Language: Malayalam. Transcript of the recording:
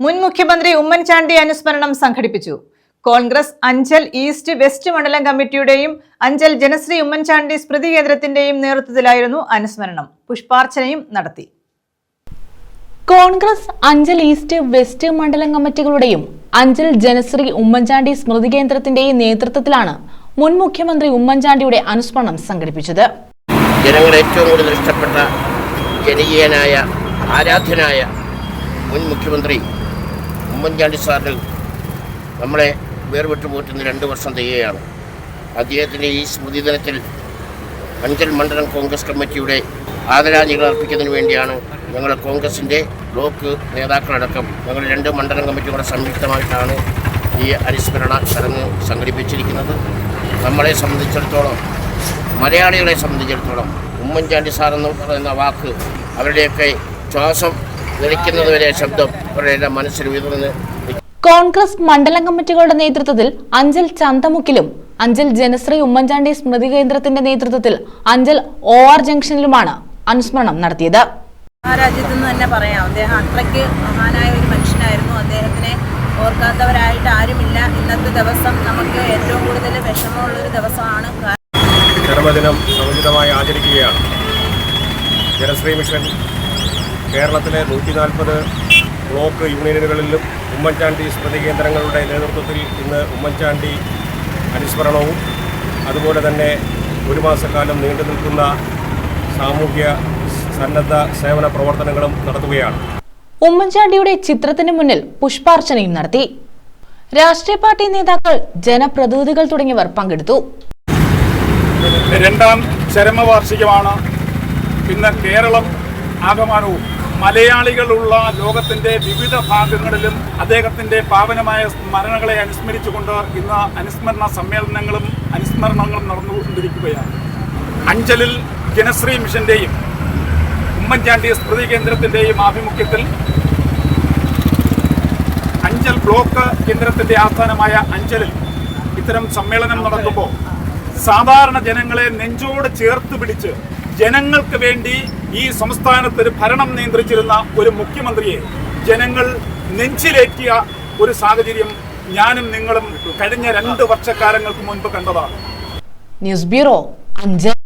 മുൻ മുഖ്യമന്ത്രി ഉമ്മൻചാണ്ടി അനുസ്മരണം സംഘടിപ്പിച്ചു. കോൺഗ്രസ് അഞ്ചൽ ഈസ്റ്റ് വെസ്റ്റ് മണ്ഡലം കമ്മിറ്റിയുടെയും അഞ്ചൽ ജനശ്രീ ഉമ്മൻചാണ്ടി സ്മൃതി കേന്ദ്രത്തിന്റെയും നേതൃത്വത്തിലായിരുന്നു അനുസ്മരണം. പുഷ്പാർച്ചനയും നടത്തി. കോൺഗ്രസ് അഞ്ചൽ ഈസ്റ്റ് വെസ്റ്റ് മണ്ഡലം കമ്മിറ്റികളുടെയും അഞ്ചൽ ജനശ്രീ ഉമ്മൻചാണ്ടി സ്മൃതി കേന്ദ്രത്തിന്റെയും നേതൃത്വത്തിലാണ് മുൻ മുഖ്യമന്ത്രി ഉമ്മൻചാണ്ടിയുടെ അനുസ്മരണം സംഘടിപ്പിച്ചത്. ജനങ്ങൾ ഏറ്റവും കൂടുതൽ ഇഷ്ടപ്പെട്ട ജനകീയനായ ആരാധ്യനായ മുൻ മുഖ്യമന്ത്രി ഉമ്മൻചാണ്ടി സാറിന് നമ്മളെ വേർവിട്ടു പോറ്റുന്ന 2 വർഷം തികയാണ്. അദ്ദേഹത്തിൻ്റെ ഈ സ്മൃതി ദിനത്തിൽ അഞ്ചൽ മണ്ഡലം കോൺഗ്രസ് കമ്മിറ്റിയുടെ ആദരാഞ്ജലികൾ അർപ്പിക്കുന്നതിന് വേണ്ടിയാണ് ഞങ്ങൾ കോൺഗ്രസിൻ്റെ ബ്ലോക്ക് നേതാക്കളടക്കം ഞങ്ങൾ 2 മണ്ഡലം കമ്മിറ്റികളുടെ സംയുക്തമായിട്ടാണ് ഈ അനുസ്മരണ ചടങ്ങ് സംഘടിപ്പിച്ചിരിക്കുന്നത്. നമ്മളെ സംബന്ധിച്ചിടത്തോളം, മലയാളികളെ സംബന്ധിച്ചിടത്തോളം ഉമ്മൻചാണ്ടി സാർ എന്ന് പറയുന്ന വാക്ക് അവരുടെയൊക്കെ ശ്വാസം നിലയ്ക്കുന്നതുവരെ ശബ്ദം അവരുടെ മനസ്സിൽ ഉയർന്ന്. കോൺഗ്രസ് മണ്ഡലം കമ്മിറ്റികളുടെ നേതൃത്വത്തിൽ അഞ്ചൽ ചന്തമുക്കിലും അഞ്ചൽ ജനശ്രീ ഉമ്മൻചാണ്ടി സ്മൃതി കേന്ദ്രത്തിന്റെ നേതൃത്വത്തിൽ അഞ്ചൽ OR ജംഗ്ഷനിലുമാണ് അനുസ്മരണം നടത്തിയത്. ആ രാജ്യത്ത് നിന്ന് തന്നെ പറയാം, അദ്ദേഹം അത്രയ്ക്ക് മഹാനായ ഒരു മനുഷ്യനായിരുന്നു. അദ്ദേഹത്തിനെ ഓർക്കാത്തവരായിട്ട് ആരുമില്ല. ഇന്നത്തെ ദിവസം നമുക്ക് ഏറ്റവും കൂടുതൽ വിഷമമുള്ളൊരു ദിവസമാണ്. ജന്മദിനം സമുചിതമായി ആചരിക്കുകയാണ്. ജനശ്രീ മിഷൻ കേരളത്തിലെ 140 ബ്ലോക്ക് യൂണിയനുകളിലും ഉമ്മൻചാണ്ടി സ്മൃതി കേന്ദ്രങ്ങളുടെ നേതൃത്വത്തിൽ ഇന്ന് ഉമ്മൻചാണ്ടി അനുസ്മരണവും അതുപോലെ തന്നെ 1 മാസക്കാലം നീണ്ടു നിൽക്കുന്ന സാമൂഹ്യ സന്നദ്ധ സേവന പ്രവർത്തനങ്ങളും നടത്തുകയാണ്. ഉമ്മൻചാണ്ടിയുടെ ചിത്രത്തിന് മുന്നിൽ പുഷ്പാർച്ചനയും നടത്തി. രാഷ്ട്രീയ പാർട്ടി നേതാക്കൾ, ജനപ്രതിനിധികൾ തുടങ്ങിയവർ പങ്കെടുത്തു. 2ാം ചരമവാർഷികമാണ്. ഇന്ന് കേരളം ആകമാനവും മലയാളികളുള്ള ലോകത്തിന്റെ വിവിധ ഭാഗങ്ങളിലും അദ്ദേഹത്തിന്റെ പാവനമായ സ്മരണകളെ അനുസ്മരിച്ചുകൊണ്ട് ഇന്ന് അനുസ്മരണ അനുസ്മരണങ്ങളും നടന്നുകൊണ്ടിരിക്കുകയാണ്. അഞ്ചലിൽ ജനശ്രീ മിഷന്റെയും ഉമ്മൻചാണ്ടി സ്മൃതി കേന്ദ്രത്തിന്റെയും ആഭിമുഖ്യത്തിൽ അഞ്ചൽ ബ്ലോക്ക് കേന്ദ്രത്തിന്റെ ആസ്ഥാനമായ അഞ്ചലിൽ ഇത്തരം സമ്മേളനം നടക്കുമ്പോൾ സാധാരണ ജനങ്ങളെ നെഞ്ചോട് ചേർത്ത് പിടിച്ച് ജനങ്ങൾക്ക് വേണ്ടി ഈ സംസ്ഥാനത്ത് ഒരു ഭരണം നിയന്ത്രിച്ചിരുന്ന ഒരു മുഖ്യമന്ത്രിയെ ജനങ്ങൾ നെഞ്ചിലേറ്റിയ ഒരു സാഹചര്യം ഞാനും നിങ്ങളും കഴിഞ്ഞ 2 വർഷക്കാലങ്ങൾക്ക് മുൻപ് കണ്ടതാണ്. News bureau, Anchal.